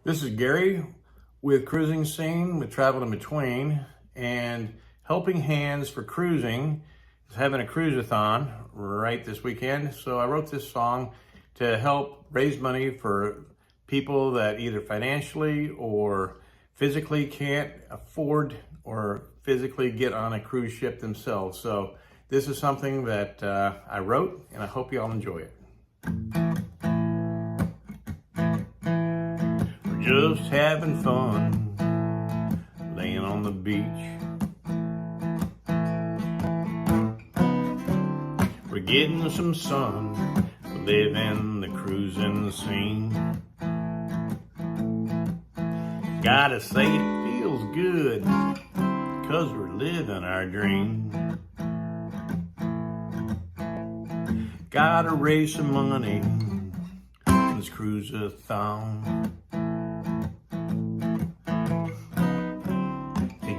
This is Gary with Cruising Scene with Travel in Between, and Helping Hands for Cruising is having a Cruise-a-Thon right this weekend. So I wrote this song to help raise money for people that either financially or physically can't afford or physically get on a cruise ship themselves. So this is something that I wrote, and I hope you all enjoy it. Just having fun, laying on the beach. We're getting some sun, living the cruising scene. Gotta say it feels good, 'cause we're living our dream. Gotta raise some money, this Cruise-a-Thon.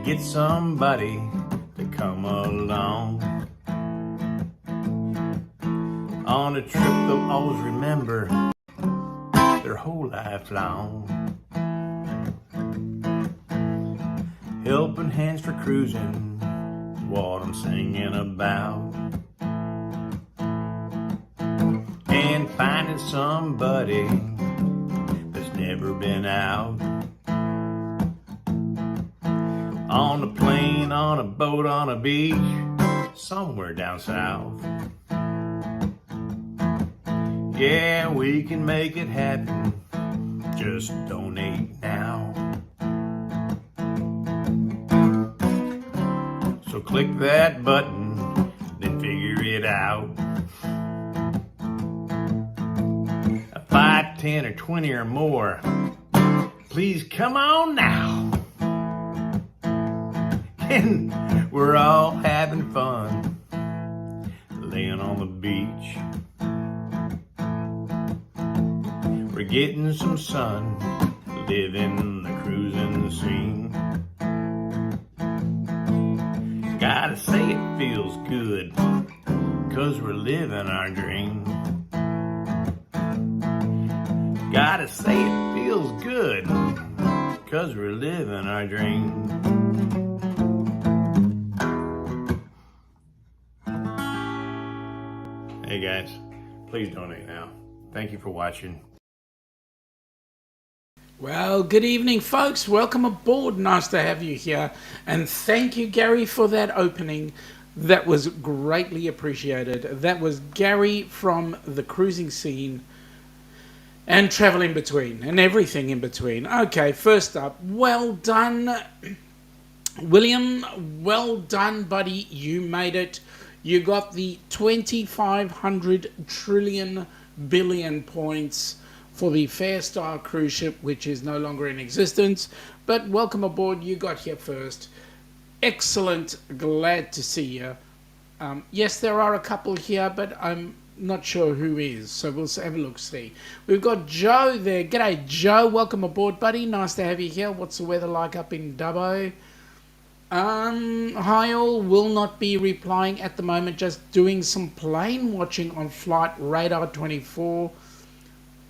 Get somebody to come along on a trip they'll always remember their whole life long. Helping hands for cruising is what I'm singing about, and finding somebody that's never been out. On a plane, on a boat, on a beach, somewhere down south. Yeah, we can make it happen, just donate now. So click that button, then figure it out. 5, 10, or 20 or more, please come on now. And we're all having fun, laying on the beach. We're getting some sun, living the cruising scene. Gotta say it feels good, 'cause we're living our dream. Gotta say it feels good, 'cause we're living our dream. Hey guys, please donate now. Thank you for watching. Well, good evening, folks. Welcome aboard. Nice to have you here. And thank you, Gary, for that opening. That was greatly appreciated. That was Gary from the Cruising Scene and Travel in Between and everything in between. Okay, first up, well done, William. Well done, buddy. You made it. You got the 2,500 trillion billion points for the Fairstar cruise ship, which is no longer in existence. But welcome aboard. You got here first. Excellent. Glad to see you. Yes, there are a couple here, but I'm not sure who is. So we'll have a look, see. We've got Joe there. G'day, Joe. Welcome aboard, buddy. Nice to have you here. What's the weather like up in Dubbo? Hi all, will not be replying at the moment, just doing some plane watching on flight radar 24.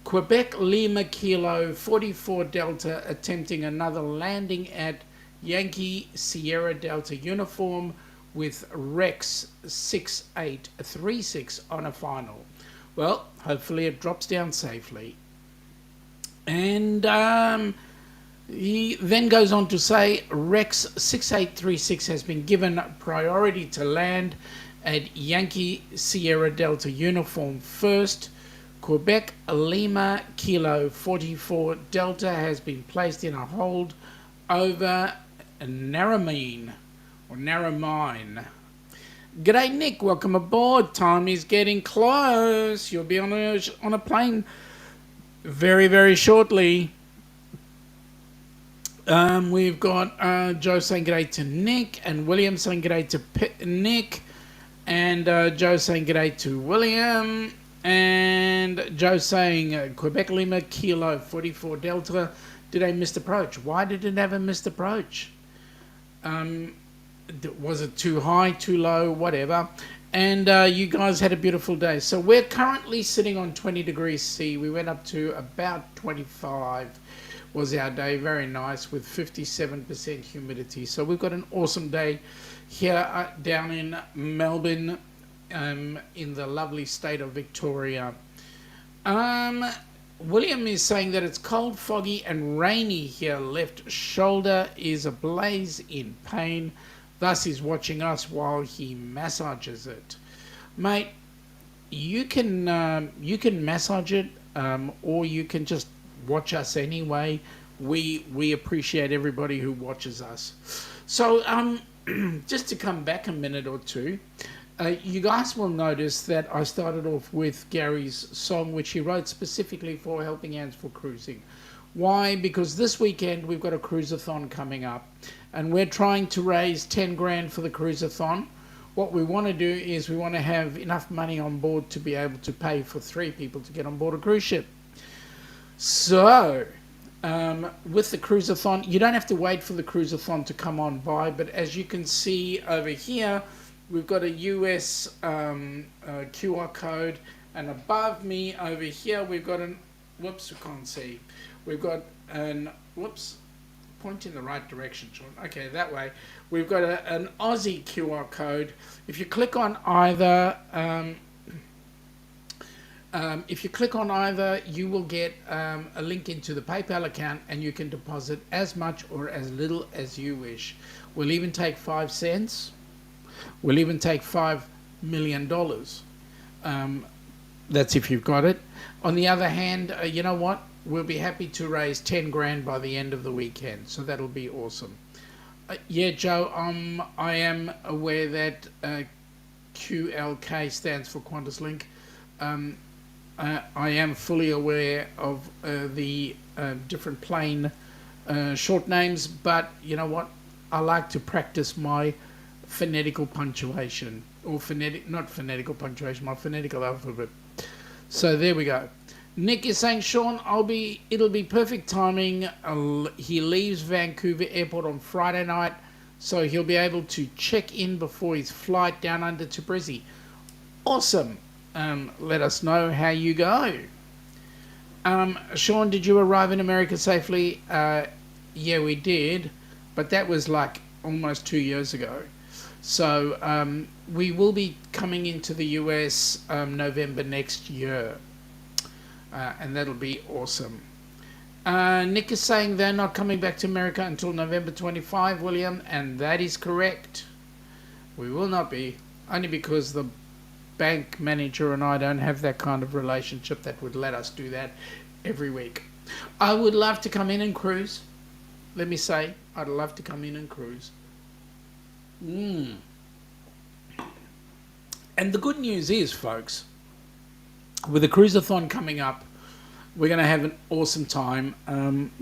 Quebec Lima Kilo 44 Delta attempting another landing at Yankee Sierra Delta uniform with Rex 6836 on a final. Well, hopefully it drops down safely. And he then goes on to say Rex 6836 has been given priority to land at Yankee Sierra Delta uniform first. Quebec Lima Kilo 44 Delta has been placed in a hold over Narromine or Narromine. G'day Nick, welcome aboard. Time is getting close. You'll be on a plane very, very shortly. We've got Joe saying g'day to Nick, and William saying g'day to Nick, and Joe saying g'day to William, and Joe saying Quebec Lima Kilo 44 Delta. Did I missed approach? Why did it have a missed approach? Was it too high, too low, whatever? And you guys had a beautiful day. So we're currently sitting on 20 degrees C. We went up to about 25. was our day. Very nice with 57% humidity. So we've got an awesome day here down in Melbourne, in the lovely state of Victoria. William is saying that it's cold, foggy and rainy here. Left shoulder is ablaze in pain. Thus he's watching us while he massages it. Mate, you can massage it, or you can just watch us anyway. We appreciate everybody who watches us. So just to come back a minute or two, you guys will notice that I started off with Gary's song, which he wrote specifically for Helping Hands for Cruising. Why? Because this weekend we've got a Cruise-a-Thon coming up, and we're trying to raise 10 grand for the Cruise-a-Thon. What we want to do is we want to have enough money on board to be able to pay for 3 people to get on board a cruise ship. So, with the Cruise-a-Thon, you don't have to wait for the Cruise-a-Thon to come on by, but as you can see over here, we've got a U.S. QR code, and above me over here we've got an, whoops, I can't see. We've got an, whoops, point in the right direction, Sean. Okay, that way. We've got an Aussie QR code. If you click on either, you will get a link into the PayPal account, and you can deposit as much or as little as you wish. We'll even take 5 cents. We'll even take $5 million. That's if you've got it. On the other hand, you know what? We'll be happy to raise 10 grand by the end of the weekend. So that'll be awesome. Yeah, Joe, I am aware that QLK stands for Qantas Link. I am fully aware of the different plane short names, but you know what? I like to practice my phonetical punctuation, or not phonetical punctuation, my phonetical alphabet. So there we go. Nick is saying, Sean, it'll be perfect timing. He leaves Vancouver Airport on Friday night, so he'll be able to check in before his flight down under to Brizzy. Awesome. Let us know how you go. Sean, did you arrive in America safely? Yeah, we did, but that was like almost 2 years ago. So we will be coming into the US November next year, and that'll be awesome. Nick is saying they're not coming back to America until November 25, William, and that is correct. We will not be, only because the bank manager and I don't have that kind of relationship that would let us do that every week. I would love to come in and cruise. Let me say, I'd love to come in and cruise. And the good news is, folks, with the Cruise-a-Thon coming up, we're going to have an awesome time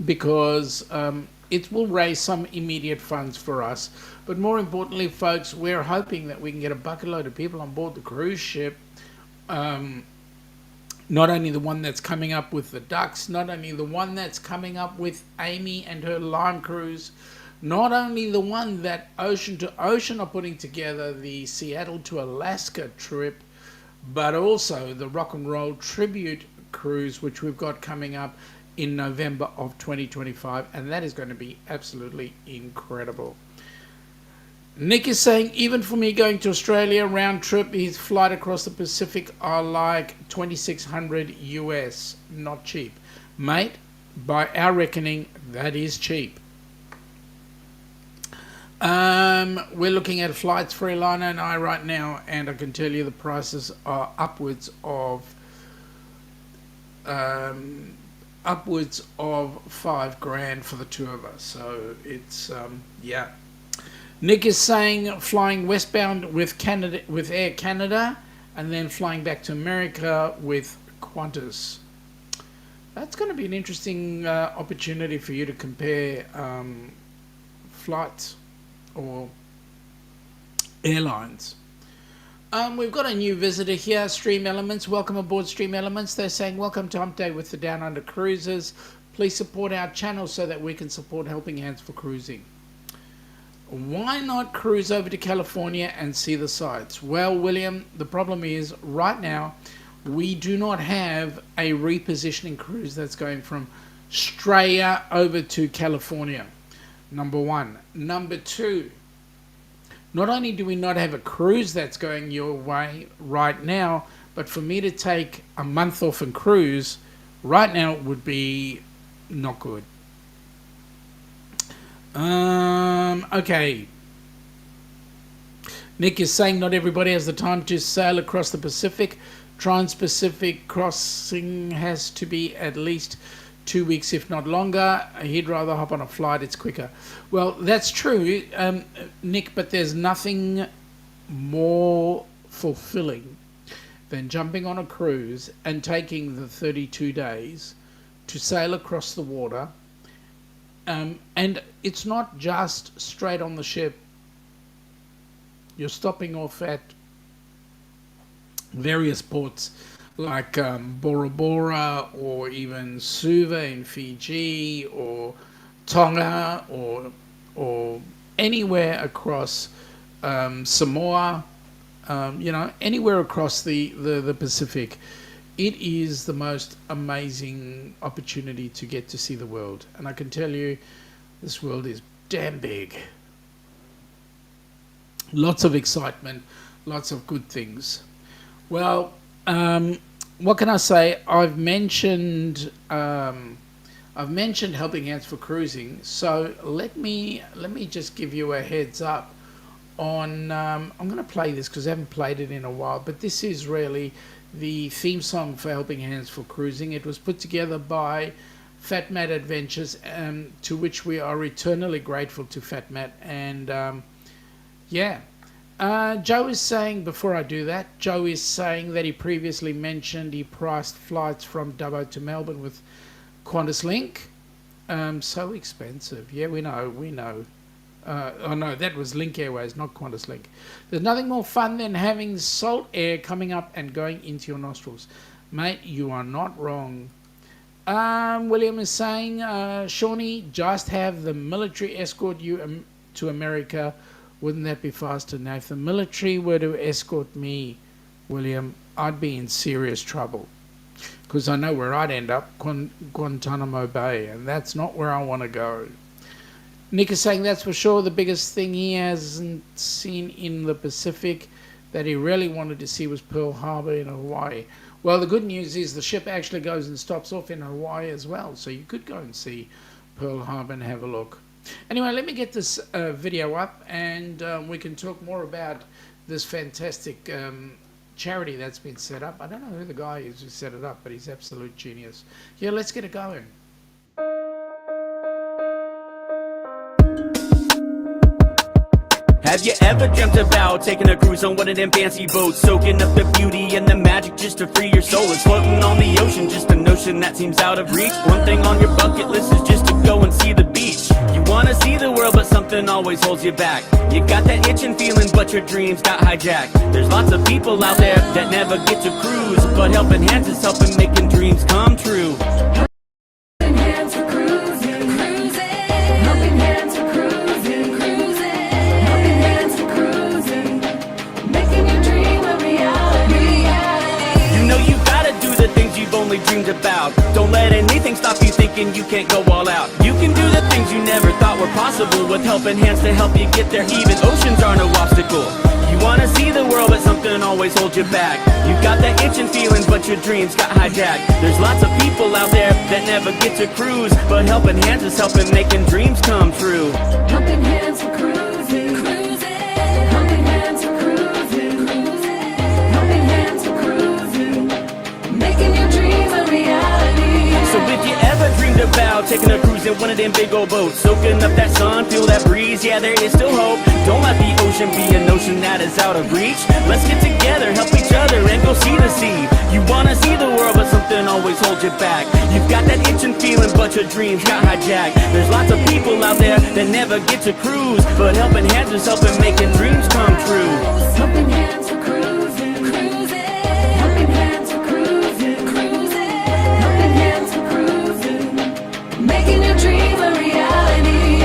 because it will raise some immediate funds for us. But more importantly, folks, we're hoping that we can get a bucket load of people on board the cruise ship. Not only the one that's coming up with the Ducks, not only the one that's coming up with Amy and her Lime Cruise, not only the one that Ocean to Ocean are putting together, the Seattle to Alaska trip, but also the Rock and Roll Tribute Cruise, which we've got coming up in November of 2025, and that is going to be absolutely incredible. Nick is saying, even for me going to Australia round trip, his flight across the Pacific are like $2,600 US, not cheap. Mate, by our reckoning, that is cheap. We're looking at flights for Ilana and I right now, and I can tell you the prices are upwards of $5 grand for the two of us. So it's yeah. Nick is saying flying westbound with Canada, with Air Canada, and then flying back to America with Qantas. That's going to be an interesting opportunity for you to compare flights or airlines. We've got a new visitor here, Stream Elements. Welcome aboard, Stream Elements. They're saying, welcome to Hump Day with the Down Under Cruisers. Please support our channel so that we can support Helping Hands for Cruising. Why not cruise over to California and see the sights? Well, William, the problem is right now we do not have a repositioning cruise that's going from Australia over to California. Number one. Number two, not only do we not have a cruise that's going your way right now, but for me to take a month off and cruise right now would be not good. Okay. Nick is saying not everybody has the time to sail across the Pacific. Trans-Pacific crossing has to be at least 2 weeks, if not longer. He'd rather hop on a flight, it's quicker. Well, that's true, Nick, but there's nothing more fulfilling than jumping on a cruise and taking the 32 days to sail across the water. And it's not just straight on the ship. You're stopping off at various ports like Bora Bora or even Suva in Fiji or Tonga or anywhere across Samoa, anywhere across the Pacific. It is the most amazing opportunity to get to see the world. And I can tell you, this world is damn big. Lots of excitement, lots of good things. Well, what can I say? I've mentioned Helping Hands for Cruising. So let me just give you a heads up on. I'm going to play this because I haven't played it in a while. But this is really the theme song for Helping Hands for Cruising. It was put together by FatMat Adventures, to which we are eternally grateful to FatMat. And Joe is saying, before I do that, Joe is saying that he previously mentioned he priced flights from Dubbo to Melbourne with Qantas Link. So expensive. Yeah, we know. Oh no, that was Link Airways, not Qantas Link. There's nothing more fun than having salt air coming up and going into your nostrils. Mate, you are not wrong. William is saying, Shawnee, just have the military escort you to America. Wouldn't that be faster? Now, if the military were to escort me, William, I'd be in serious trouble. Because I know where I'd end up, Guantanamo Bay, and that's not where I want to go. Nick is saying that's for sure the biggest thing he hasn't seen in the Pacific that he really wanted to see was Pearl Harbor in Hawaii. Well, the good news is the ship actually goes and stops off in Hawaii as well, so you could go and see Pearl Harbor and have a look. Anyway, let me get this video up and we can talk more about this fantastic charity that's been set up. I don't know who the guy is who set it up, but he's absolute genius. Yeah, let's get it going. Have you ever dreamt about taking a cruise on one of them fancy boats, soaking up the beauty and the magic just to free your soul? It's floating on the ocean, just a notion that seems out of reach. One thing on your bucket list is just to go and see the beach. You wanna see the world, but something always holds you back. You got that itching feeling, but your dreams got hijacked. There's lots of people out there that never get to cruise, but Helping Hands is helping making dreams come true. Dreamed about. Don't let anything stop you thinking you can't go all out. You can do the things you never thought were possible with Helping Hands to help you get there. Even oceans are no obstacle. You wanna see the world, but something always holds you back. You got that itching feeling, but your dreams got hijacked. There's lots of people out there that never get to cruise, but Helping Hands is helping making dreams come true. Helping Hands for cruising, cruising. Helping Hands for cruising, cruising. Helping Hands for cruising, making your dreams a reality. So if you ever dreamed about taking a cruise in one of them big old boats, soaking up that sun, feel that breeze, yeah, there is still hope. Don't let the ocean be a notion that is out of reach. Let's get together, help each other, and go see the sea. You wanna see the world, but something always holds you back. You've got that itching feeling, but your dreams got hijacked. There's lots of people out there that never get to cruise, but Helping Hands is helping making dreams come true. Helping Hands for cruising, cruising. Helping Hands for cruising, cruising. Helping Hands for cruising, making your dream a reality.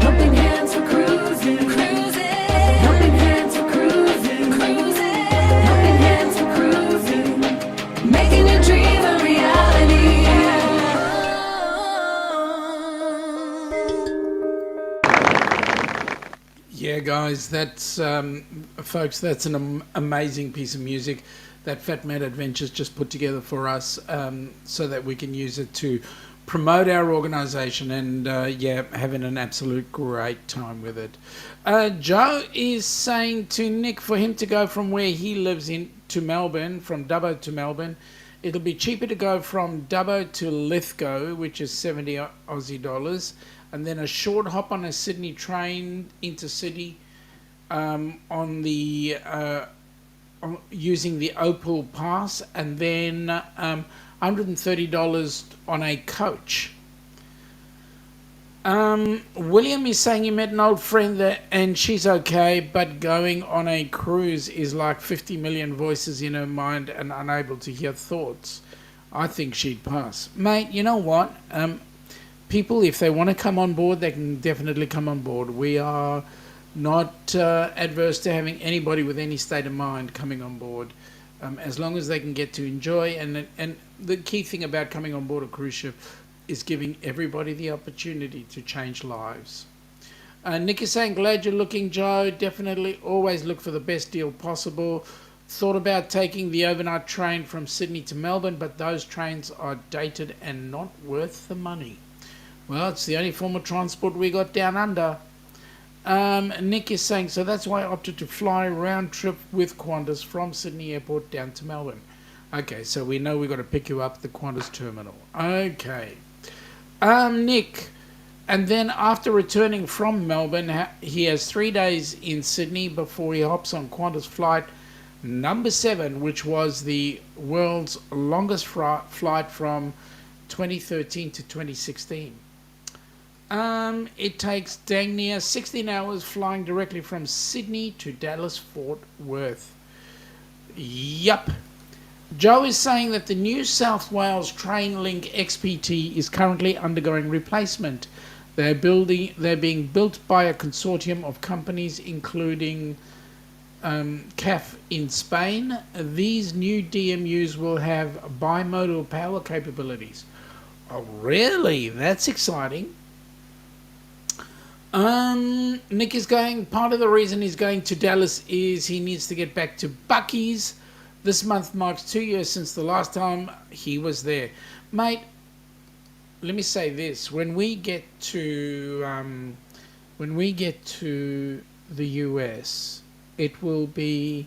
Helping Hands for cruising, cruising. Helping Hands for cruising, cruising. Helping Hands for cruising, making your dream a reality. Yeah, guys, that's folks. That's an amazing piece of music that FatMat Adventures just put together for us, so that we can use it to promote our organisation and having an absolute great time with it. Joe is saying to Nick for him to go from where he lives in to Melbourne, from Dubbo to Melbourne. It'll be cheaper to go from Dubbo to Lithgow, which is 70 Aussie dollars, and then a short hop on a Sydney train into City using the Opal Pass, and then $130 on a coach. William is saying he met an old friend and she's okay, but going on a cruise is like 50 million voices in her mind and unable to hear thoughts. I think she'd pass. Mate, you know what? People, if they want to come on board, they can definitely come on board. We are not adverse to having anybody with any state of mind coming on board, as long as they can get to enjoy. And the key thing about coming on board a cruise ship is giving everybody the opportunity to change lives. Nick is saying, glad you're looking, Joe. Definitely always look for the best deal possible. Thought about taking the overnight train from Sydney to Melbourne, but those trains are dated and not worth the money. Well, it's the only form of transport we got down under. Nick is saying, so that's why I opted to fly round trip with Qantas from Sydney Airport down to Melbourne. Okay, so we know we've got to pick you up at the Qantas terminal. Okay. Nick, and then after returning from Melbourne, he has 3 days in Sydney before he hops on Qantas flight number 7, which was the world's longest flight from 2013 to 2016. It takes dang near 16 hours flying directly from Sydney to Dallas Fort Worth. Yup. Joe is saying that the New South Wales Trainlink XPT is currently undergoing replacement. They're being built by a consortium of companies including CAF in Spain. These new DMUs will have bimodal power capabilities. Oh, really? That's exciting. Nick is going, part of the reason he's going to Dallas is he needs to get back to Bucky's. This month marks 2 years since the last time he was there. Mate, let me say this. When we get to the U.S., it will be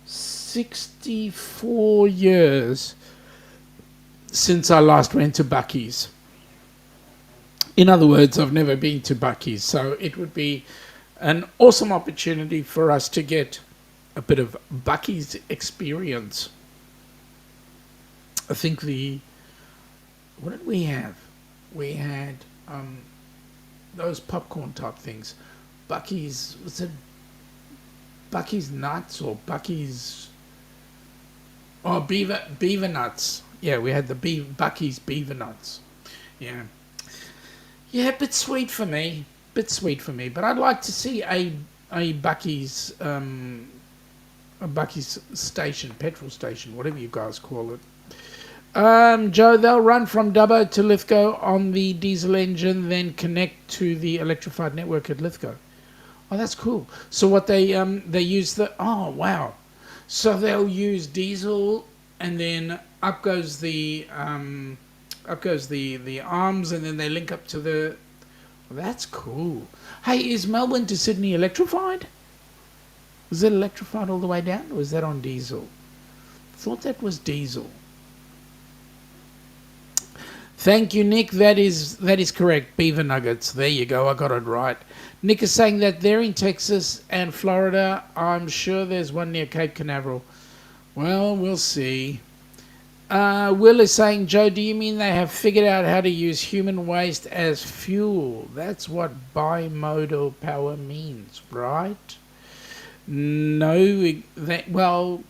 64 years since I last went to Bucky's. In other words, I've never been to Bucky's, so it would be an awesome opportunity for us to get a bit of Bucky's experience. I think what did we have? We had those popcorn type things. Bucky's, was it Bucky's nuts or Bucky's? Oh, beaver nuts. Yeah, we had the Bucky's beaver nuts. Yeah. Yeah, bit sweet for me. But I'd like to see a Bucky's station, petrol station, whatever you guys call it. Joe, they'll run from Dubbo to Lithgow on the diesel engine, then connect to the electrified network at Lithgow. Oh, that's cool. So what they use oh wow. So they'll use diesel, and then up goes the arms, and then they link up to the. Well, that's cool. Hey, is Melbourne to Sydney electrified? Was it electrified all the way down, or was that on diesel? I thought that was diesel. Thank you, Nick. That is correct. Beaver nuggets. There you go. I got it right. Nick is saying that they're in Texas and Florida. I'm sure there's one near Cape Canaveral. Well, we'll see. Will is saying, Joe, do you mean they have figured out how to use human waste as fuel? That's what bimodal power means, right? No, well,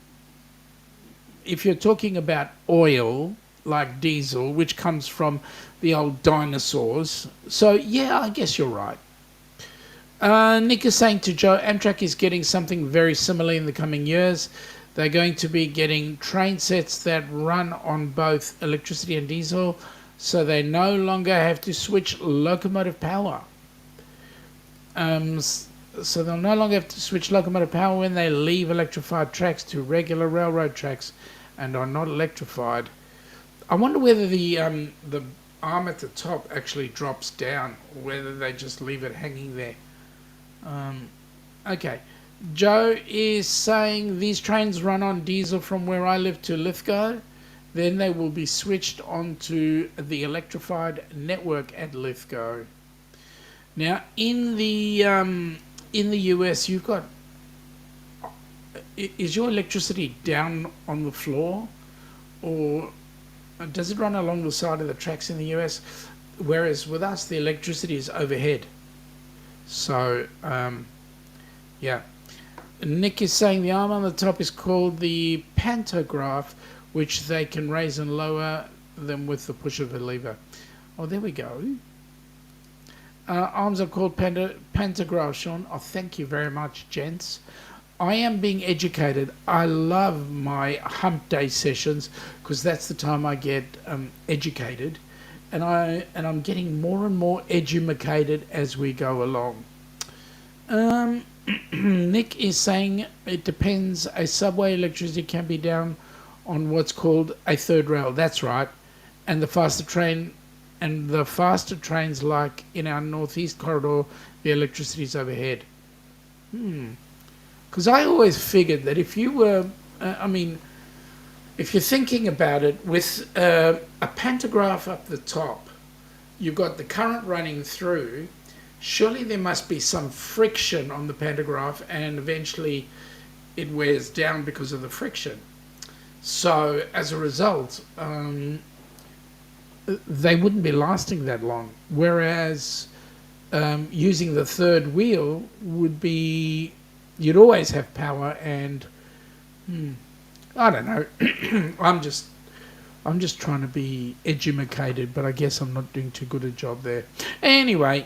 if you're talking about oil, like diesel, which comes from the old dinosaurs, so yeah, I guess you're right. Nick is saying to Joe, Amtrak is getting something very similar in the coming years. They're going to be getting train sets that run on both electricity and diesel, so they no longer have to switch locomotive power. So they'll no longer have to switch locomotive power when they leave electrified tracks to regular railroad tracks and are not electrified. I wonder whether the arm at the top actually drops down, or whether they just leave it hanging there. Okay. Joe is saying these trains run on diesel from where I live to Lithgow. Then they will be switched onto the electrified network at Lithgow. Now, in the US, you've got... Is your electricity down on the floor? Or does it run along the side of the tracks in the US? Whereas with us, the electricity is overhead. So, yeah. Nick is saying the arm on the top is called the pantograph, which they can raise and lower them with the push of a lever. Oh, there we go. Arms are called pantographs, Sean. Oh, thank you very much, gents. I am being educated. I love my hump day sessions because that's the time I get educated, and I'm getting more and more edumacated as we go along. Nick is saying it depends. A subway electricity can be down on what's called a third rail. That's right, and the faster trains, like in our northeast corridor, the electricity is overhead. Because I always figured that if you were, if you're thinking about it, with a pantograph up the top, you've got the current running through. Surely there must be some friction on the pantograph, and eventually it wears down because of the friction. So as a result, they wouldn't be lasting that long. Whereas using the third wheel would be, you'd always have power, and I don't know. I'm just trying to be edumacated, but I guess I'm not doing too good a job there. Anyway,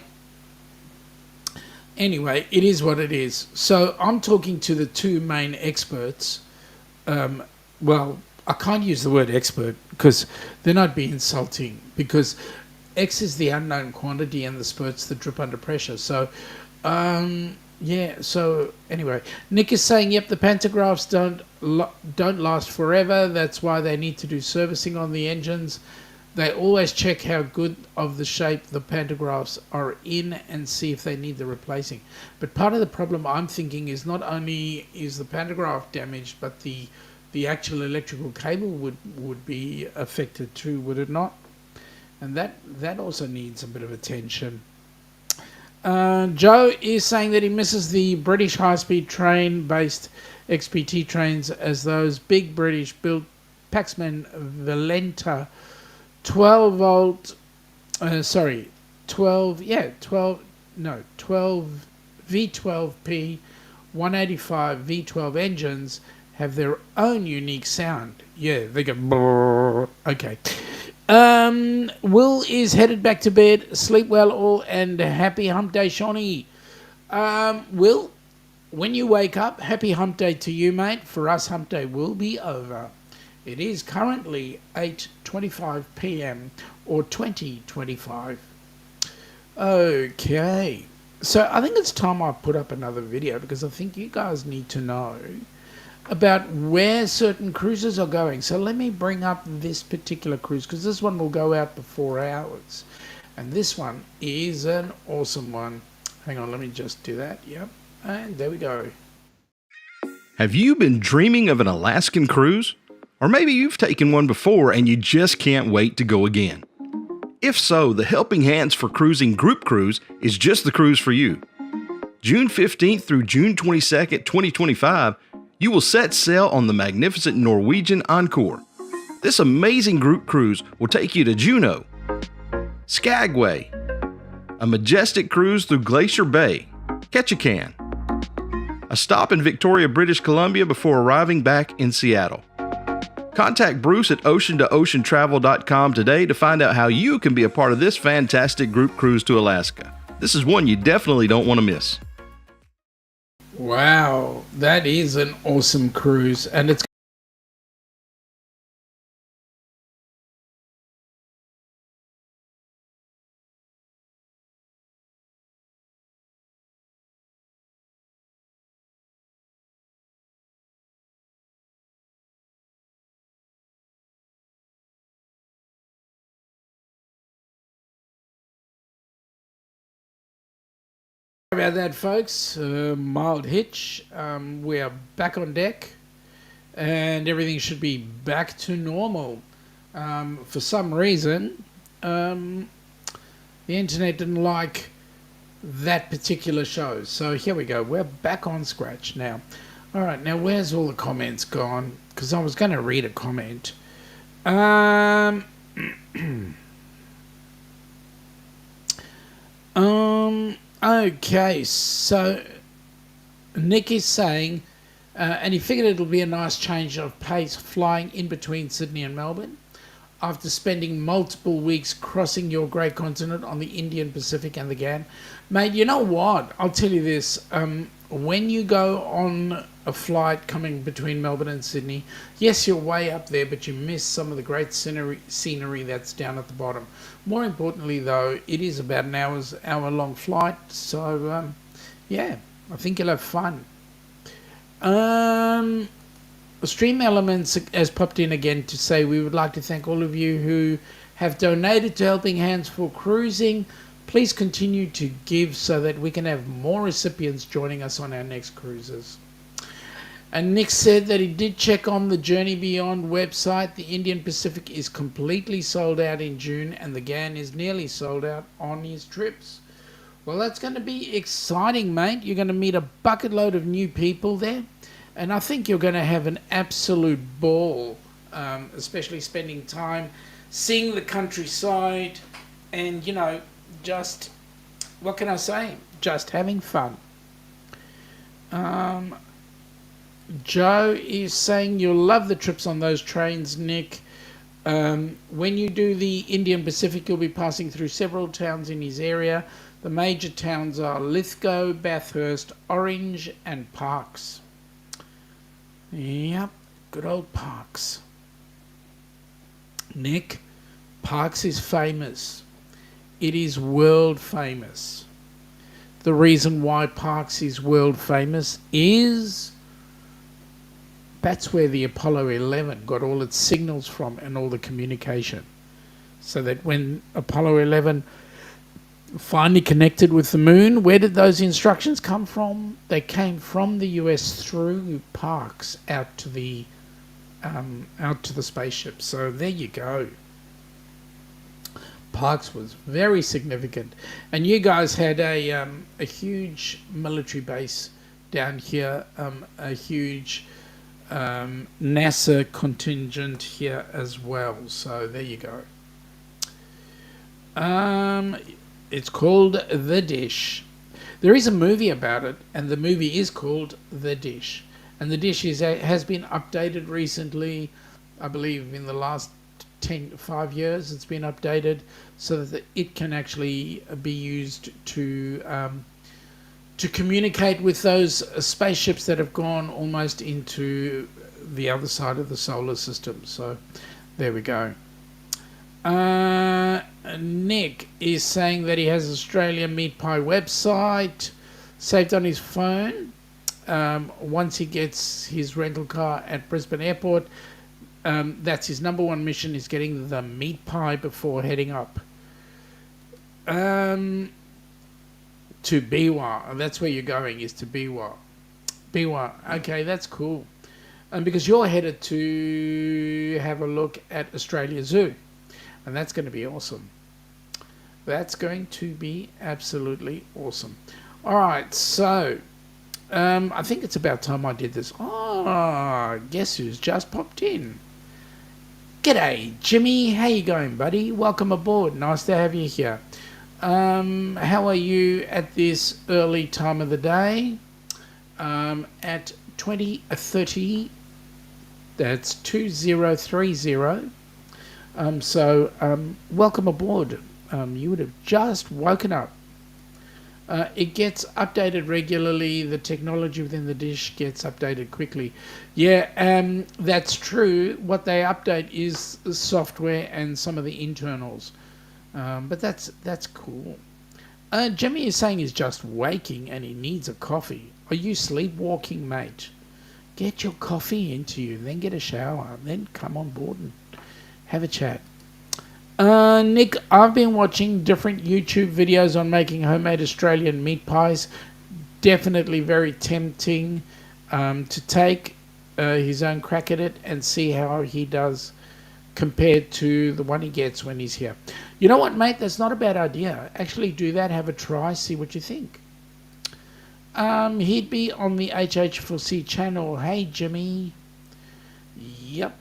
it is what it is. So I'm talking to the two main experts. Well, I can't use the word expert because then I'd be insulting, because X is the unknown quantity and the spurts that drip under pressure. So, yeah, so anyway, Nick is saying, yep, the pantographs don't last forever. That's why they need to do servicing on the engines. They always check how good of the shape the pantographs are in and see if they need the replacing. But part of the problem I'm thinking is not only is the pantograph damaged, but the actual electrical cable would be affected too, would it not? And that also needs a bit of attention. Joe is saying that he misses the British high-speed train-based XPT trains, as those big British built Paxman Valenta 12 V12P 185 V12 engines have their own unique sound. Yeah, they go brrr. Okay. Will is headed back to bed. Sleep well all, and happy hump day, Shawnee. Will, when you wake up, happy hump day to you, mate. For us, hump day will be over. It is currently 8:25 p.m. or 20:25. Okay. So I think it's time I put up another video, because I think you guys need to know about where certain cruises are going. So let me bring up this particular cruise, because this one will go out for 4 hours. And this one is an awesome one. Hang on, let me just do that. Yep. And there we go. Have you been dreaming of an Alaskan cruise? Or maybe you've taken one before and you just can't wait to go again. If so, the Helping Hands for Cruising Group Cruise is just the cruise for you. June 15th through June 22nd, 2025, you will set sail on the magnificent Norwegian Encore. This amazing group cruise will take you to Juneau, Skagway, a majestic cruise through Glacier Bay, Ketchikan, a stop in Victoria, British Columbia before arriving back in Seattle. Contact Bruce at ocean2oceantravel.com today to find out how you can be a part of this fantastic group cruise to Alaska. This is one you definitely don't want to miss. Wow, that is an awesome cruise, and it's About that, folks. Mild hitch. We are back on deck, and everything should be back to normal. For some reason, the internet didn't like that particular show. So here we go. We're back on scratch now. All right, now where's all the comments gone? Because I was going to read a comment. Okay, so Nick is saying, and he figured it'll be a nice change of pace flying in between Sydney and Melbourne after spending multiple weeks crossing your great continent on the Indian Pacific and the GAN. Mate, you know what? I'll tell you this. When you go on a flight coming between Melbourne and Sydney, yes, you're way up there, but you miss some of the great scenery that's down at the bottom. More importantly, though, it is about an hour-long flight, so, yeah, I think you'll have fun. Stream Elements has popped in again to say we would like to thank all of you who have donated to Helping Hands for Cruising. Please continue to give so that we can have more recipients joining us on our next cruises. And Nick said that he did check on the Journey Beyond website. The Indian Pacific is completely sold out in June and the GAN is nearly sold out on his trips. Well, that's going to be exciting, mate. You're going to meet a bucket load of new people there. And I think you're going to have an absolute ball, especially spending time seeing the countryside and, you know, just, what can I say? Just having fun. Joe is saying you'll love the trips on those trains, Nick. When you do the Indian Pacific, you'll be passing through several towns in his area. The major towns are Lithgow, Bathurst, Orange, and Parkes. Yep, good old Parkes. Nick, Parkes is famous. It is world famous. The reason why Parkes is world famous is that's where the Apollo 11 got all its signals from and all the communication. So that when Apollo 11 finally connected with the moon, where did those instructions come from? They came from the US through Parkes out to the spaceship. So there you go. Parkes was very significant, and you guys had a huge military base down here, a huge NASA contingent here as well. So there you go. It's called The Dish. There is a movie about it, and the movie is called The Dish. And The Dish has been updated recently. I believe in the last 5 years it's been updated so that it can actually be used to communicate with those spaceships that have gone almost into the other side of the solar system. So there we go. Nick is saying that he has Australian Meat Pie website saved on his phone. Once he gets his rental car at Brisbane Airport, that's his number one mission, is getting the meat pie before heading up to Biwa. That's where you're going, is to Biwa. Okay, that's cool. Because you're headed to have a look at Australia Zoo. And that's going to be awesome. That's going to be absolutely awesome. All right, so I think it's about time I did this. Oh, guess who's just popped in? G'day, Jimmy. How you going, buddy? Welcome aboard. Nice to have you here. How are you at this early time of the day? At 20:30. That's 2030. So welcome aboard. You would have just woken up. It gets updated regularly. The technology within the dish gets updated quickly. Yeah, that's true. What they update is the software and some of the internals. But that's cool. Jimmy is saying he's just waking and he needs a coffee. Are you sleepwalking, mate? Get your coffee into you, then get a shower, then come on board and have a chat. Nick, I've been watching different YouTube videos on making homemade Australian meat pies. Definitely very tempting to take his own crack at it and see how he does compared to the one he gets when he's here. You know what, mate? That's not a bad idea. Actually do that, have a try, see what you think. He'd be on the HH4C channel. Hey, Jimmy. Yep.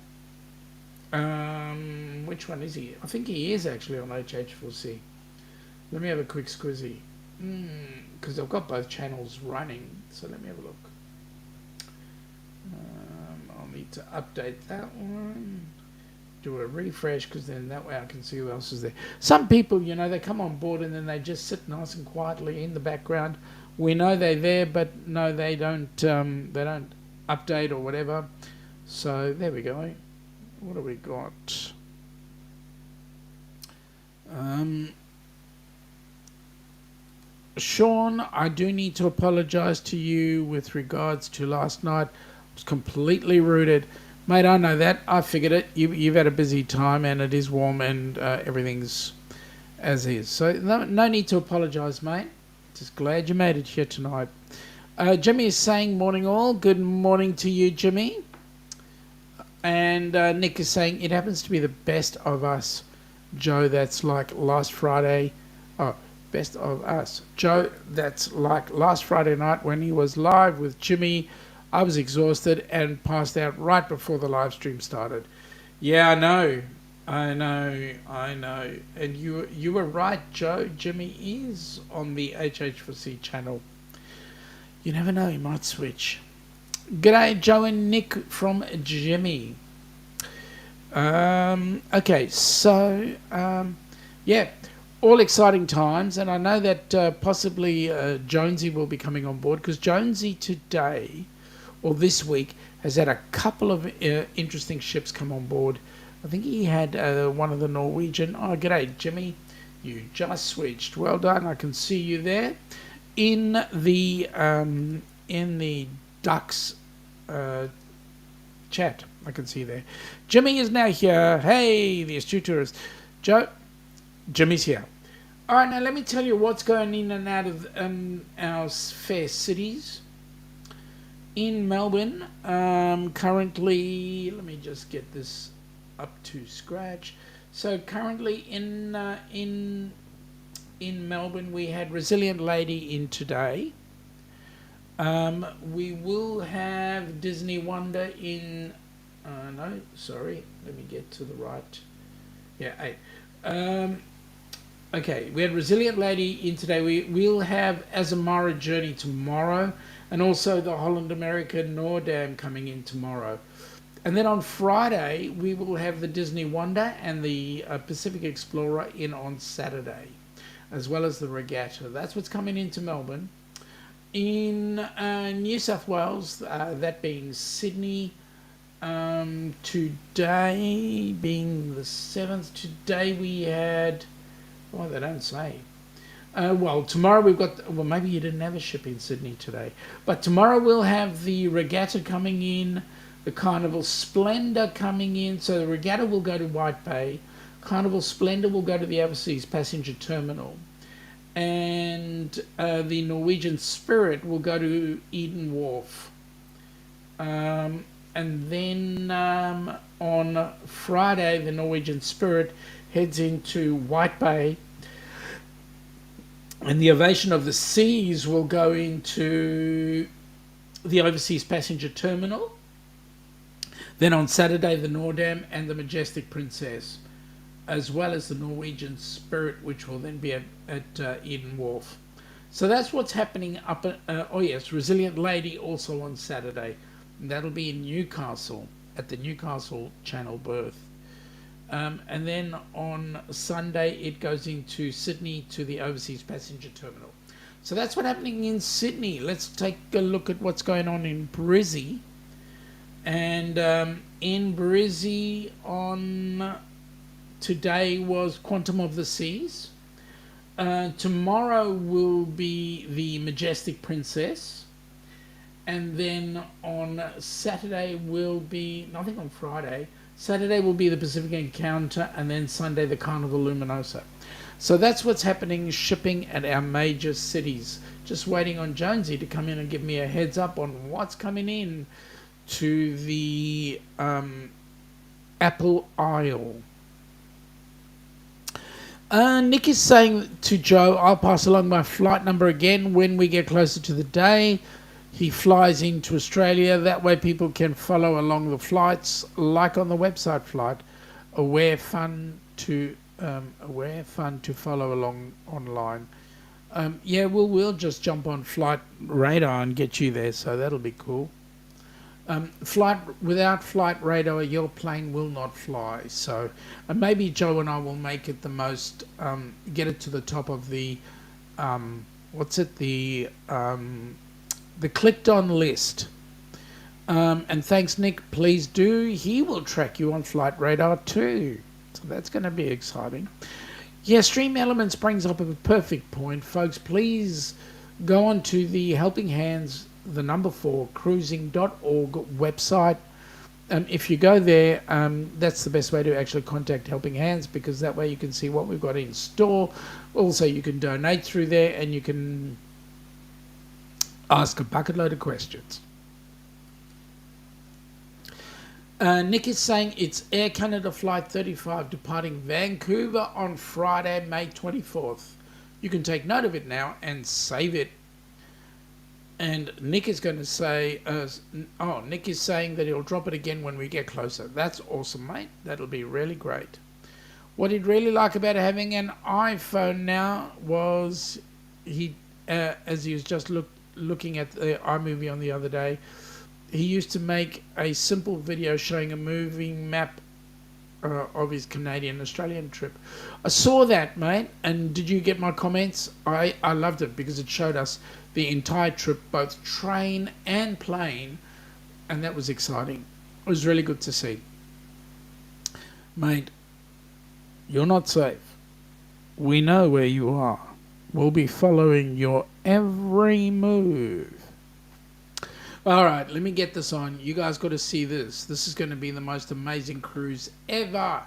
Which one is he? I think he is actually on HH4C. Let me have a quick squizzy. Because I've got both channels running. So let me have a look. I'll need to update that one. Do a refresh, because then that way I can see who else is there. Some people, you know, they come on board and then they just sit nice and quietly in the background. We know they're there, but no, they don't update or whatever. So there we go. What do we got? Sean, I do need to apologise to you with regards to last night. I was completely rooted. Mate, I know that. I figured it. You've had a busy time and it is warm and everything's as is. So no need to apologise, mate. Just glad you made it here tonight. Jimmy is saying morning all. Good morning to you, Jimmy. And Nick is saying it happens to be the best of us, Joe. That's like last Friday. Oh, best of us. Joe, that's like last Friday night when he was live with Jimmy. I was exhausted and passed out right before the live stream started. Yeah, I know. And you were right, Joe. Jimmy is on the HH4C channel. You never know, he might switch. G'day, Joe and Nick from Jimmy. Okay, so, yeah, all exciting times. And I know that possibly Jonesy will be coming on board, because Jonesy today, or this week, has had a couple of interesting ships come on board. I think he had one of the Norwegian. Oh, g'day, Jimmy. You just switched. Well done. I can see you there in the Ducks chat. I can see there. Jimmy is now here. Hey, the astute tourist. Joe, Jimmy's here. All right, now let me tell you what's going in and out of our fair cities. In Melbourne, currently, let me just get this up to scratch. So currently in Melbourne, we had Resilient Lady in today. We will have Disney Wonder in. No, sorry. Let me get to the right. Yeah, 8. Okay, we had Resilient Lady in today. We'll have Azamara Journey tomorrow, and also the Holland America Noordam coming in tomorrow. And then on Friday, we will have the Disney Wonder and the Pacific Explorer in on Saturday, as well as the Regatta. That's what's coming into Melbourne. In New South Wales, that being Sydney, today being the 7th, today we had, oh, they don't say. Well, tomorrow we've got, well, maybe you didn't have a ship in Sydney today, but tomorrow we'll have the Regatta coming in, the Carnival Splendor coming in. So the Regatta will go to White Bay, Carnival Splendor will go to the Overseas Passenger Terminal, and the Norwegian Spirit will go to Eden Wharf. And then on Friday, the Norwegian Spirit heads into White Bay, and the Ovation of the Seas will go into the Overseas Passenger Terminal. Then on Saturday, the Noordam and the Majestic Princess, as well as the Norwegian Spirit, which will then be at Eden Wharf. So that's what's happening up at, oh yes, Resilient Lady also on Saturday. And that'll be in Newcastle, at the Newcastle Channel berth. And then on Sunday, it goes into Sydney to the Overseas Passenger Terminal. So that's what's happening in Sydney. Let's take a look at what's going on in Brizzy. And in Brizzy on today was Quantum of the Seas. Tomorrow will be the Majestic Princess. And then on Saturday will be, I think on Friday, Saturday will be the Pacific Encounter, and then Sunday the Carnival Luminosa. So that's what's happening shipping at our major cities. Just waiting on Jonesy to come in and give me a heads up on what's coming in to the Apple aisle. Nick is saying to Joe, I'll pass along my flight number again when we get closer to the day he flies into Australia. That way people can follow along the flights, like on the website flight. Aware fun to follow along online. Yeah, we'll just jump on Flight Radar and get you there, so that'll be cool. Without Flight Radar, your plane will not fly. So maybe Joe and I will make it the most, get it to the top of the, the clicked on list. And thanks, Nick. Please do. He will track you on Flight Radar too. So that's going to be exciting. Yeah, Stream Elements brings up a perfect point, folks. Please go on to the Helping Hands, the number 4, cruising.org website. If you go there, that's the best way to actually contact Helping Hands, because that way you can see what we've got in store. Also, you can donate through there, and you can ask a bucket load of questions. Nick is saying it's Air Canada Flight 35 departing Vancouver on Friday, May 24th. You can take note of it now and save it. And Nick is going to say, Nick is saying that he'll drop it again when we get closer. That's awesome, mate. That'll be really great. What he'd really like about having an iPhone now was as he was just looking at the iMovie on the other day, he used to make a simple video showing a moving map of his Canadian-Australian trip. I saw that, mate, and did you get my comments? I loved it because it showed us the entire trip, both train and plane, and that was exciting. It was really good to see. Mate, you're not safe. We know where you are. We'll be following your every move. All right, let me get this on. You guys got to see this. This is going to be the most amazing cruise ever.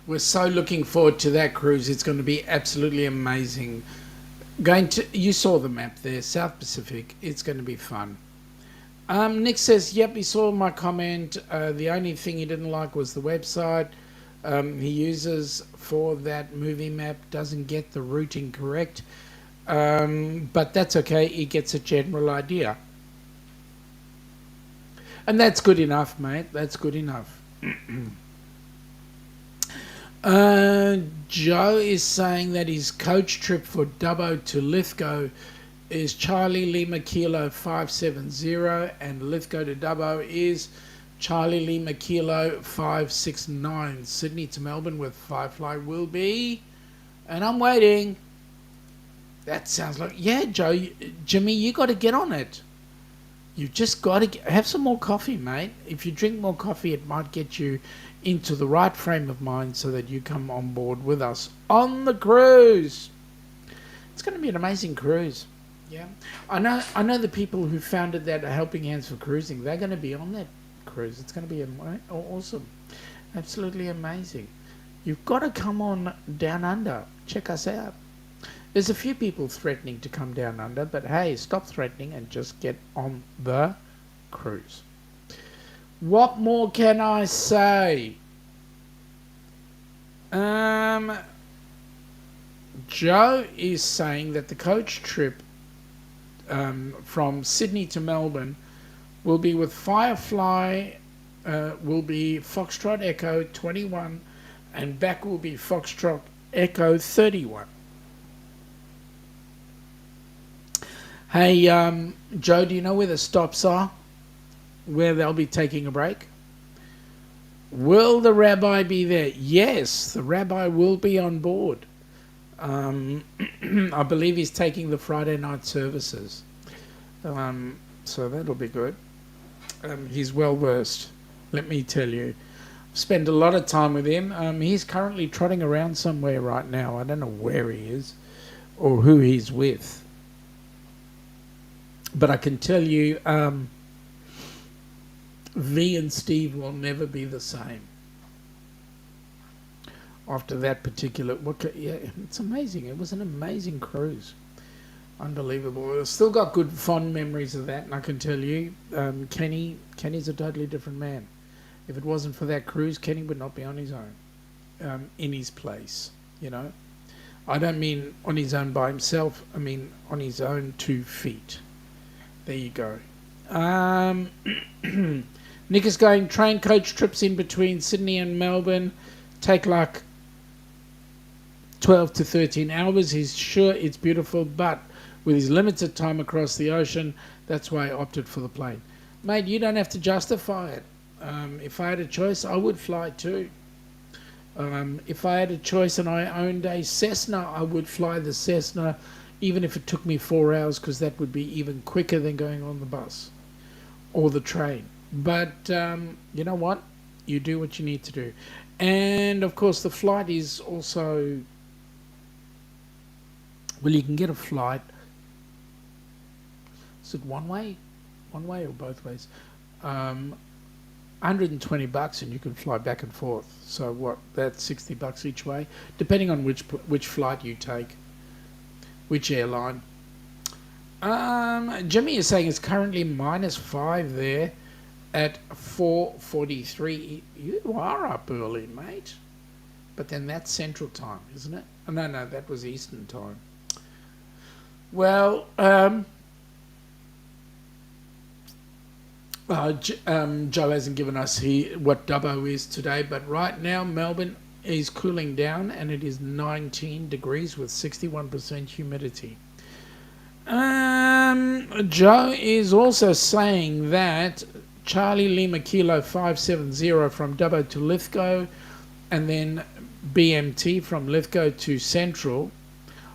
We're so looking forward to that cruise. It's going to be absolutely amazing. You saw the map there, South Pacific. It's going to be fun. Nick says, yep, he saw my comment. The only thing he didn't like was the website he uses for that movie map. Doesn't get the routing correct. But that's okay. He gets a general idea. And that's good enough, mate. That's good enough. Joe is saying that his coach trip for Dubbo to Lithgow is Charlie Lima Kilo 570, and Lithgow to Dubbo is Charlie Lima Kilo 569. Sydney to Melbourne with Firefly will be, and I'm waiting. That sounds like, yeah, Joe, Jimmy, you got to get on it. You've just got to have some more coffee, mate. If you drink more coffee, it might get you into the right frame of mind so that you come on board with us on the cruise. It's going to be an amazing cruise. Yeah, I know the people who founded that Helping Hands for Cruising. They're going to be on that cruise. It's going to be awesome. Absolutely amazing. You've got to come on Down Under. Check us out. There's a few people threatening to come down under, but hey, stop threatening and just get on the cruise. What more can I say? Joe is saying that the coach trip from Sydney to Melbourne will be with Firefly, will be Foxtrot Echo 21, and back will be Foxtrot Echo 31. Hey, Joe, do you know where the stops are? Where they'll be taking a break? Will the rabbi be there? Yes, the rabbi will be on board. I believe he's taking the Friday night services. So that'll be good. He's well versed, let me tell you. Spend a lot of time with him. He's currently trotting around somewhere right now. I don't know where he is or who he's with. But I can tell you, V and Steve will never be the same. After that particular... yeah, it's amazing. It was an amazing cruise. Unbelievable. I've still got good, fond memories of that. And I can tell you, Kenny's a totally different man. If it wasn't for that cruise, Kenny would not be on his own, in his place, you know. I don't mean on his own by himself. I mean on his own 2 feet. There you go. Nick is going train coach trips in between Sydney and Melbourne. Take like 12 to 13 hours. He's sure it's beautiful, but with his limited time across the ocean, that's why I opted for the plane. Mate, you don't have to justify it. If I had a choice, I would fly too. If I had a choice and I owned a Cessna, I would fly the Cessna, even if it took me 4 hours, because that would be even quicker than going on the bus or the train. But you know what? You do what you need to do. And of course, the flight is also... Well, you can get a flight. Is it one way? One way or both ways? $120 and you can fly back and forth. So what? That's $60 each way, depending on which flight you take, which airline. Jimmy is saying it's currently -5 there at 4:43. You are up early, mate. But then that's Central Time, isn't it? Oh, no, that was Eastern Time. Well, Joe hasn't given us what Dubbo is today, but right now Melbourne is cooling down and it is 19 degrees with 61% humidity. Joe is also saying that Charlie Lima Kilo 570 from Dubbo to Lithgow and then BMT from Lithgow to Central.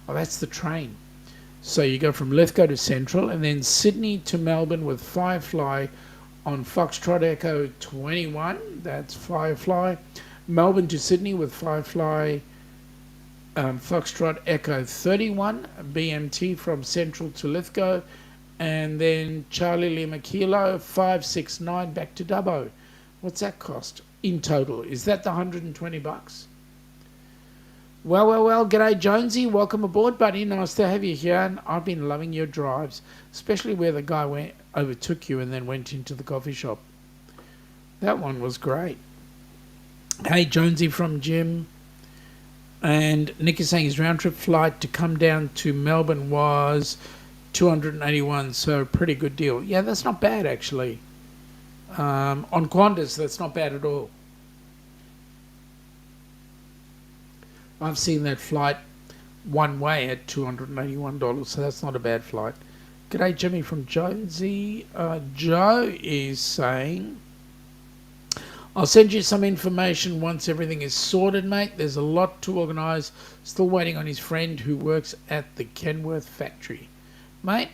Oh, that's the train. So you go from Lithgow to Central and then Sydney to Melbourne with Firefly on Foxtrot Echo 21. That's Firefly. Melbourne to Sydney with Firefly Foxtrot Echo 31. BMT from Central to Lithgow. And then Charlie Lima Kilo 569 back to Dubbo. What's that cost in total? Is that the $120? Well, g'day Jonesy, welcome aboard buddy, nice to have you here, and I've been loving your drives, especially where the guy overtook you and then went into the coffee shop. That one was great. Hey Jonesy from Jim, and Nick is saying his round trip flight to come down to Melbourne was $281, so pretty good deal. Yeah, that's not bad actually. On Qantas, that's not bad at all. I've seen that flight one way at $281, so that's not a bad flight. G'day Jimmy from Jonesy. Joe is saying, I'll send you some information once everything is sorted, mate. There's a lot to organise. Still waiting on his friend who works at the Kenworth factory. Mate,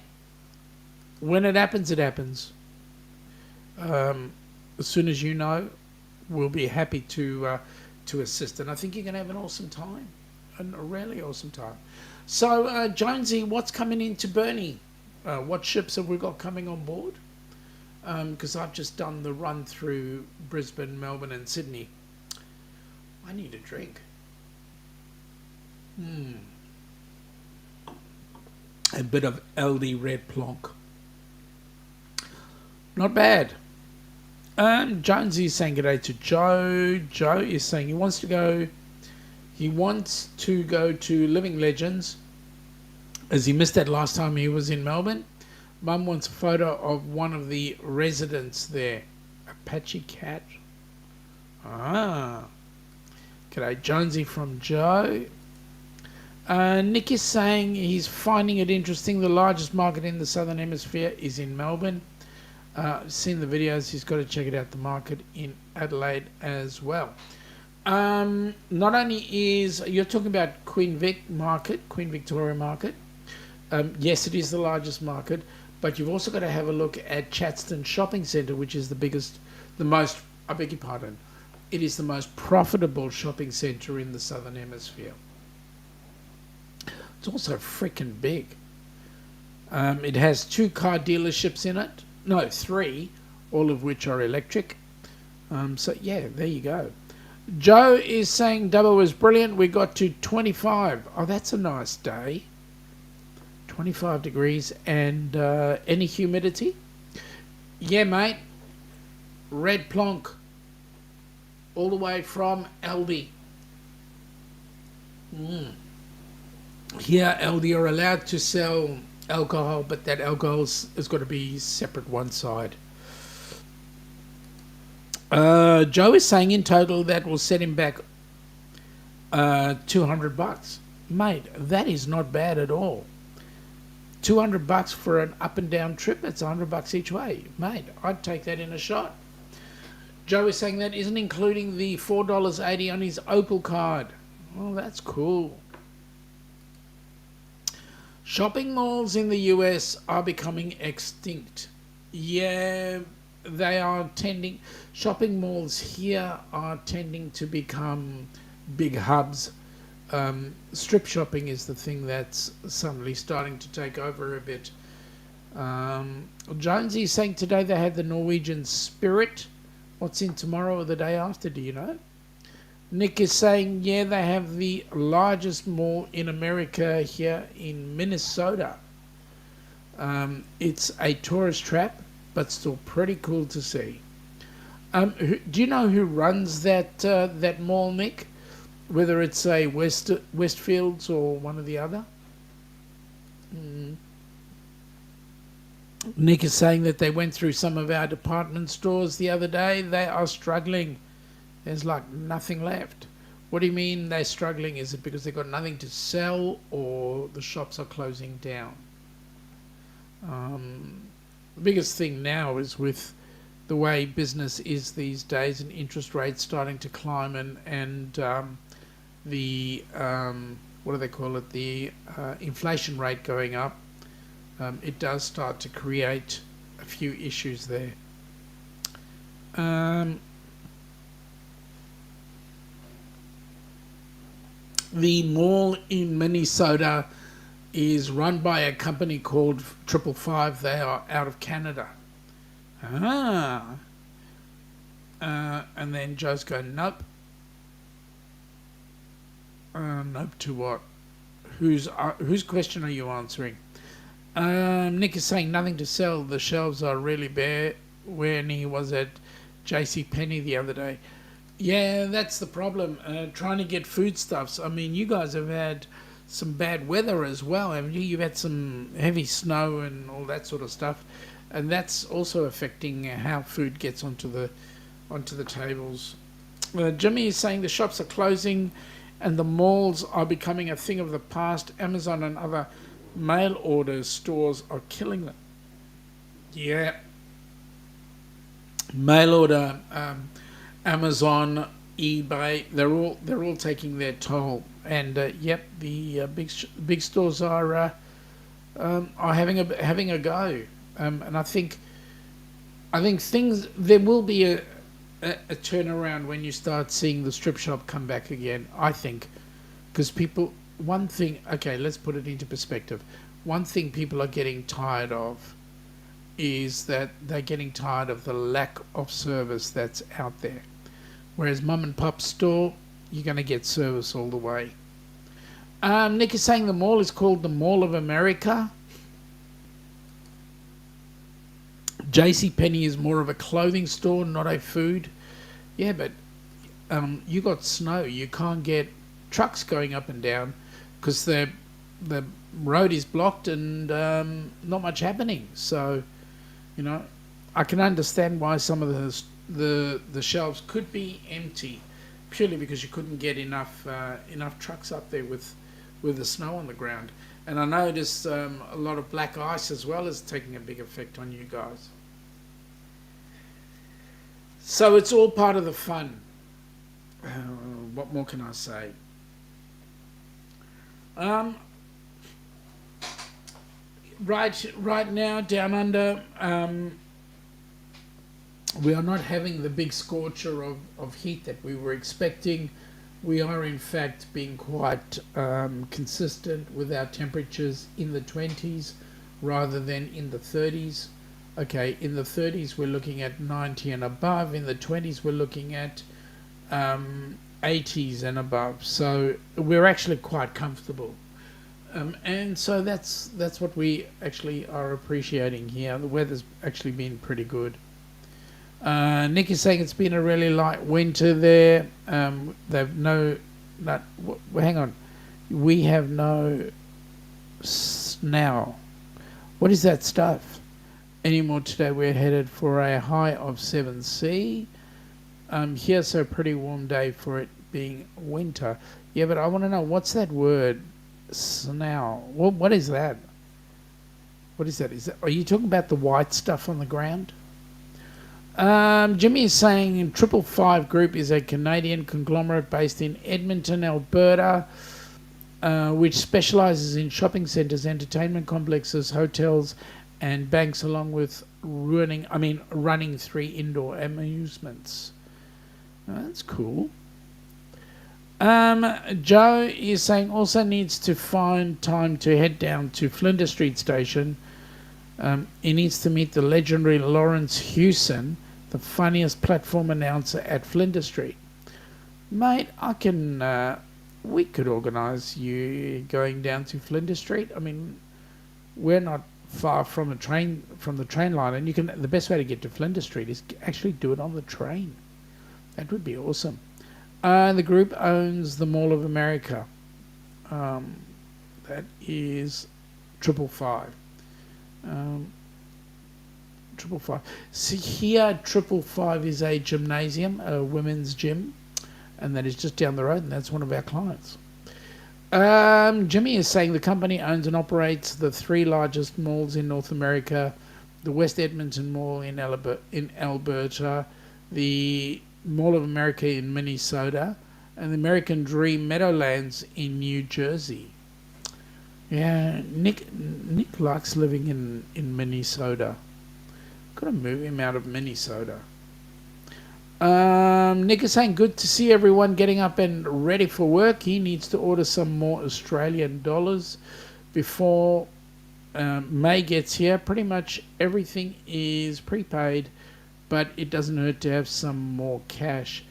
when it happens, it happens. As soon as you know, we'll be happy to assist, and I think you're going to have an awesome time, a really awesome time. So, Jonesy, what's coming into Burnie? What ships have we got coming on board? Because I've just done the run through Brisbane, Melbourne, and Sydney. I need a drink. A bit of LD Red Plonk. Not bad. Jonesy is saying good day to Joe. Joe is saying he wants to go to Living Legends, as he missed that last time he was in Melbourne. Mum wants a photo of one of the residents there. Apache cat. Ah. G'day, Jonesy from Joe. Nick is saying he's finding it interesting. The largest market in the Southern Hemisphere is in Melbourne. Seen the videos. He's got to check it out. The market in Adelaide as well. Not only is you're talking about Queen Victoria Market. Yes, it is the largest market, but you've also got to have a look at Chatston Shopping Centre, which is it is the most profitable shopping centre in the Southern Hemisphere. It's also freaking big. It has 2 car dealerships in it. No, 3, all of which are electric. So yeah, there you go. Joe is saying Dubbo was brilliant. We got to 25. Oh, that's a nice day. 25 degrees and any humidity? Yeah, mate. Red Plonk. All the way from Aldi. Here, Aldi are allowed to sell alcohol, but that alcohol has got to be separate one side. Joe is saying in total that will set him back $200. Mate, that is not bad at all. $200 for an up and down trip, that's $100 each way. Mate, I'd take that in a shot. Joe is saying that isn't including the $4.80 on his Opal card. Oh, that's cool. Shopping malls in the US are becoming extinct. Yeah, they are tending... Shopping malls here are tending to become big hubs. Strip shopping is the thing that's suddenly starting to take over a bit. Jonesy is saying today they had the Norwegian Spirit. What's in tomorrow or the day after, do you know? Nick is saying, yeah, they have the largest mall in America here in Minnesota. It's a tourist trap, but still pretty cool to see. Do you know who runs that mall, Nick? Whether it's a Westfields or one or the other? Nick is saying that they went through some of our department stores the other day. They are struggling. There's like nothing left. What do you mean they're struggling? Is it because they've got nothing to sell or the shops are closing down? The biggest thing now is with the way business is these days and interest rates starting to climb and the what do they call it? The inflation rate going up. It does start to create a few issues there. The mall in Minnesota is run by a company called 555. They are out of Canada. And then Joe's going, nope. Nope to what? Whose question are you answering? Nick is saying nothing to sell. The shelves are really bare. When he was at JCPenney the other day. Yeah, that's the problem. Trying to get foodstuffs. I mean, you guys have had some bad weather as well, haven't you? You've had some heavy snow and all that sort of stuff, and that's also affecting how food gets onto the tables. Jimmy is saying the shops are closing and the malls are becoming a thing of the past. Amazon and other mail order stores are killing them. Yeah. Mail order, Amazon, eBay, they're all taking their toll. And yep, the big stores are having a go. And I think things, there will be a turnaround when you start seeing the strip shop come back again, I think. Because people, one thing, okay, let's put it into perspective. One thing people are getting tired of is that they're getting tired of the lack of service that's out there. Whereas mum and pop store, you're going to get service all the way. Nick is saying the mall is called the Mall of America. JCPenney is more of a clothing store, not a food. Yeah, but you got snow. You can't get trucks going up and down because the road is blocked and not much happening. So, you know, I can understand why some of the shelves could be empty, purely because you couldn't get enough trucks up there with the snow on the ground. And I noticed a lot of black ice as well is taking a big effect on you guys. So it's all part of the fun. What more can I say? Right now, down under, we are not having the big scorcher of heat that we were expecting. We are in fact being quite consistent with our temperatures in the 20s rather than in the 30s. Okay, in the 30s we're looking at 90 and above. In the 20s we're looking at 80s and above. So we're actually quite comfortable. And so that's what we actually are appreciating here. The weather's actually been pretty good. Nick is saying it's been a really light winter there. They've hang on. We have no snow. What is that stuff? Anymore today. We're headed for a high of 7C. Here's a pretty warm day for it being winter. Yeah, but I want to know, what's that word? Snow. What is that? What is that? Are you talking about the white stuff on the ground? Jimmy is saying 555 Group is a Canadian conglomerate based in Edmonton, Alberta, which specialises in shopping centres, entertainment complexes, hotels, and banks, along with running 3 indoor amusements. That's cool. Joe is saying also needs to find time to head down to Flinders Street Station. He needs to meet the legendary Lawrence Hewson, the funniest platform announcer at Flinders Street. Mate, we could organise you going down to Flinders Street. I mean, we're not far from the train line, and the best way to get to Flinders Street is actually do it on the train. That would be awesome. The group owns the Mall of America. That is 555. 555. See here, 555 is a gymnasium, a women's gym, and that is just down the road, and that's one of our clients. Jimmy is saying the company owns and operates the 3 largest malls in North America, the West Edmonton Mall in Alberta, the Mall of America in Minnesota, and the American Dream Meadowlands in New Jersey. Yeah, Nick likes living in Minnesota. Got to move him out of Minnesota. Nick is saying good to see everyone getting up and ready for work. He needs to order some more Australian dollars before May gets here. Pretty much everything is prepaid, but it doesn't hurt to have some more cash.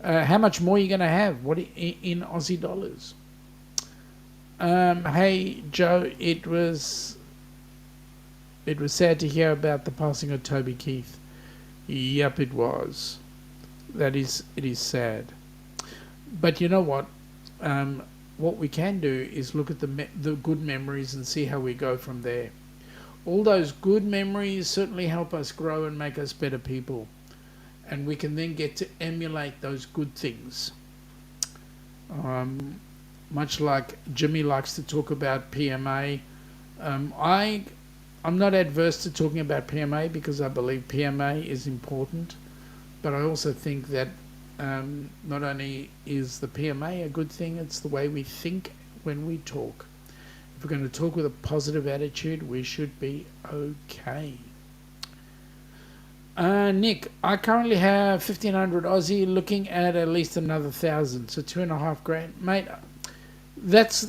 How much more are you going to have? What in Aussie dollars? Hey Joe, it was sad to hear about the passing of Toby Keith. Yep, it was. It is sad. But you know what? What we can do is look at the good memories and see how we go from there. All those good memories certainly help us grow and make us better people. And we can then get to emulate those good things. Much like Jimmy likes to talk about PMA, I'm not adverse to talking about PMA because I believe PMA is important, but I also think that not only is the PMA a good thing, it's the way we think when we talk. If we're going to talk with a positive attitude, we should be okay. Nick, I currently have 1,500 Aussie, looking at least another 1,000, so 2.5 grand. Mate, that's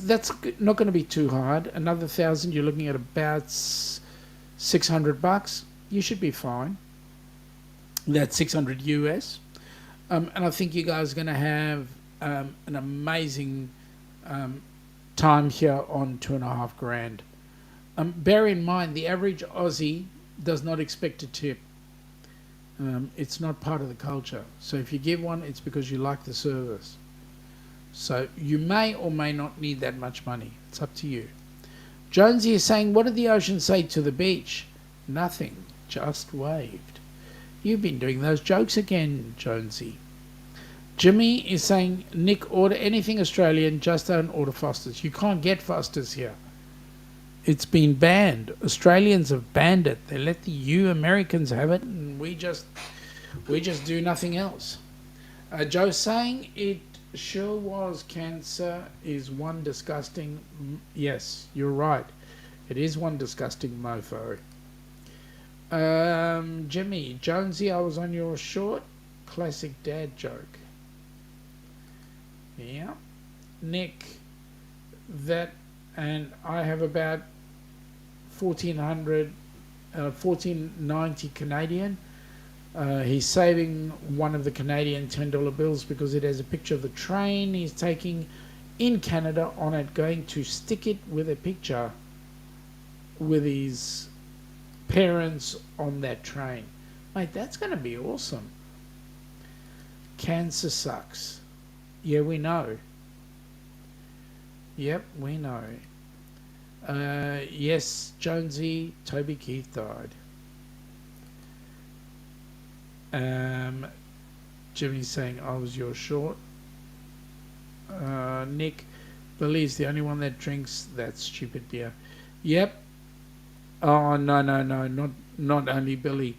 not going to be too hard. Another 1,000, you're looking at about $600. You should be fine. That's 600 US. And I think you guys are going to have an amazing time here on $2,500. Bear in mind, the average Aussie does not expect a tip. It's not part of the culture. So if you give one, it's because you like the service. So you may or may not need that much money. It's up to you. Jonesy is saying, what did the ocean say to the beach? Nothing, just waved. You've been doing those jokes again, Jonesy. Jimmy is saying, Nick, order anything Australian, just don't order Foster's. You can't get Foster's here. It's been banned. Australians have banned it. They let the Americans have it, and we just do nothing else. Joe's saying it sure was. Cancer is one disgusting. Yes, you're right. It is one disgusting mofo. Jimmy, Jonesy, I was on your short. Classic dad joke. Yeah. Nick, that, and I have about 1490 Canadian. He's saving one of the Canadian $10 bills because it has a picture of the train he's taking in Canada on it, going to stick it with a picture with his parents on that train. Mate, that's going to be awesome. Cancer sucks. Yeah, we know. Yep, we know. Yes, Jonesy, Toby Keith died. Jimmy's saying I was your short. Nick, Billy's the only one that drinks that stupid beer. Yep. Oh, no, not only Billy.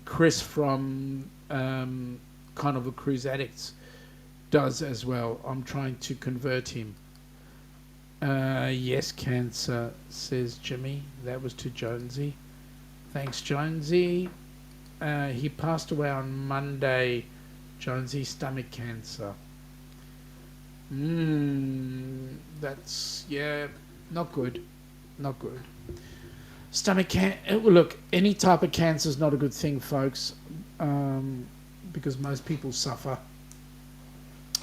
Chris from Carnival Cruise Addicts does as well. I'm trying to convert him. Yes, cancer, says Jimmy. That was to Jonesy. Thanks, Jonesy. He passed away on Monday. Jonesy, stomach cancer. That's, yeah, not good. Not good. Stomach cancer. Look, any type of cancer is not a good thing, folks, because most people suffer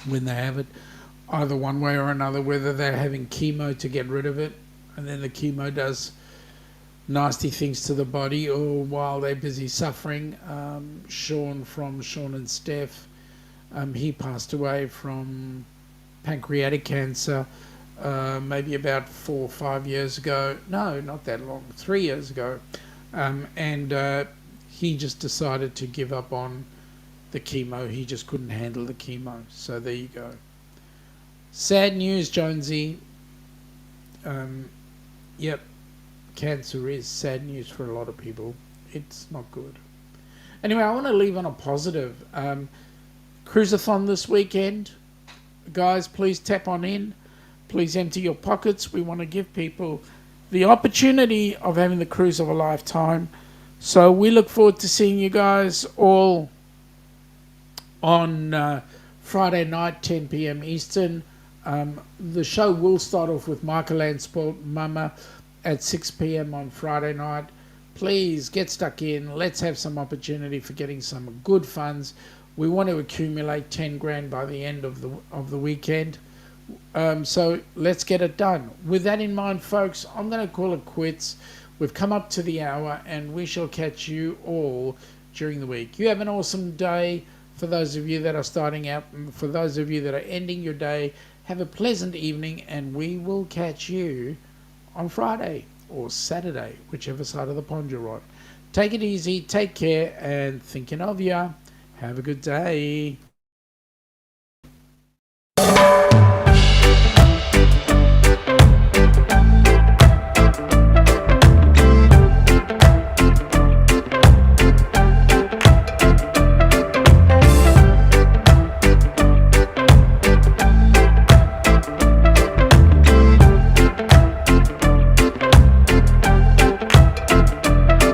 when they have it, either one way or another, whether they're having chemo to get rid of it, and then the chemo does nasty things to the body, or while they're busy suffering. Sean and Steph, he passed away from pancreatic cancer maybe about 4 or 5 years ago. No, not that long, 3 years ago. And he just decided to give up on the chemo. He just couldn't handle the chemo. So there you go. Sad news, Jonesy. Yep, cancer is sad news for a lot of people. It's not good. Anyway, I want to leave on a positive. Cruise-a-Thon this weekend. Guys, please tap on in. Please empty your pockets. We want to give people the opportunity of having the cruise of a lifetime. So we look forward to seeing you guys all on Friday night, 10 p.m. Eastern. The show will start off with Michael and Spoiled Mama at 6 p.m. on Friday night. Please get stuck in. Let's have some opportunity for getting some good funds. We want to accumulate 10 grand by the end of the weekend. So let's get it done. With that in mind, folks, I'm going to call it quits. We've come up to the hour, and we shall catch you all during the week. You have an awesome day. For those of you that are starting out, and for those of you that are ending your day, have a pleasant evening, and we will catch you on Friday or Saturday, whichever side of the pond you're on. Take it easy, take care, and thinking of ya. Have a good day.